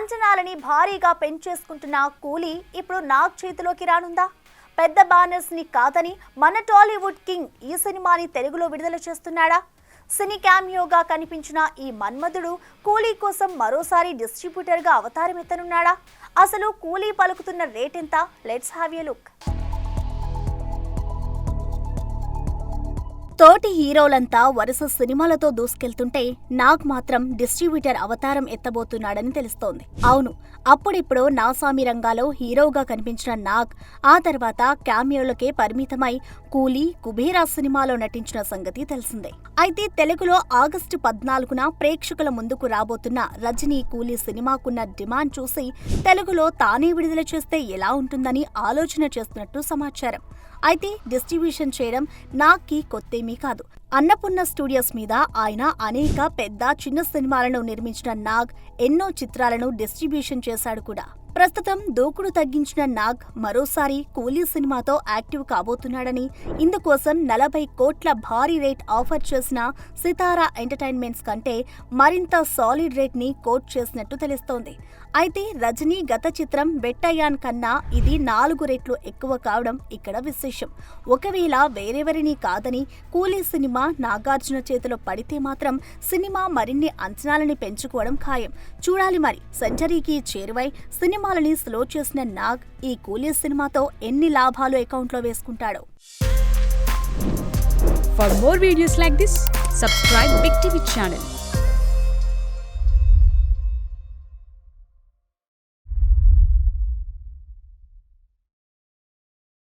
అంచనాలని భారీగా పెంచేసుకుంటున్న కూలీ ఇప్పుడు నాగ్ చేతిలోకి రానుందా? పెద్ద బ్యానర్స్ ని కాదని మన టాలీవుడ్ కింగ్ ఈ సినిమాని తెలుగులో విడుదల చేస్తున్నాడా? సినీ క్యామియోగా కనిపించిన ఈ మన్మధుడు కూలీ కోసం మరోసారి డిస్ట్రిబ్యూటర్ గా అవతారం ఎత్తనున్నాడా? అసలు కూలీ పలుకుతున్న రేట్ ఎంత? Let's have a look. తోటి హీరోలంతా వరుస సినిమాలతో దూసుకెళ్తుంటే నాగ్ మాత్రం డిస్ట్రిబ్యూటర్ అవతారం ఎత్తబోతున్నాడని తెలుస్తోంది. అవును, అప్పుడిప్పుడు నాసామి రంగాలో హీరోగా కనిపించిన నాగ్ ఆ తర్వాత క్యామియోలకే పరిమితమై కూలీ, కుబేరా సినిమాలో నటించిన సంగతి తెలిసిందే. అయితే తెలుగులో ఆగస్టు 14న ప్రేక్షకుల ముందుకు రాబోతున్న రజనీ కూలీ సినిమాకున్న డిమాండ్ చూసి తెలుగులో తానే విడుదల చేస్తే ఎలా ఉంటుందని ఆలోచన చేస్తున్నట్టు సమాచారం. అయితే డిస్ట్రిబ్యూషన్ చేయడం నాగ్కి కొత్తేమీ కాదు. అన్నపూర్ణ స్టూడియోస్ మీద ఆయన అనేక పెద్ద చిన్న సినిమాలను నిర్మించిన నాగ్ ఎన్నో చిత్రాలను డిస్ట్రిబ్యూషన్ చేశాడు కూడా. ప్రస్తుతం దూకుడు తగ్గించిన నాగ్ మరోసారి కూలీ సినిమాతో యాక్టివ్ కాబోతున్నాడని, ఇందుకోసం 40 కోట్ల భారీ రేట్ ఆఫర్ చేసిన సితారా ఎంటర్టైన్మెంట్స్ కంటే మరింత సాలిడ్ రేట్ ని కోట్ చేసినట్టు తెలుస్తోంది. అయితే రజనీ గత చిత్రం వెట్టయ్యాన్ కన్నా ఇది 4 రెట్లు ఎక్కువ కావడం ఇక్కడ విశేషం. ఒకవేళ వేరెవరిని కాదని కూలీ సినిమా నాగార్జున చేతిలో పడితే మాత్రం సినిమా మరిన్ని అంచనాలని పెంచుకోవడం ఖాయం. చూడాలి మరి. సెంచరీకి చేరువై సినిమాలని స్లో చేసిన నాగ్ ఈ కూలీ సినిమాతో ఎన్ని లాభాలు అకౌంట్లో వేసుకుంటాడో. For more videos like this, subscribe Big TV channel.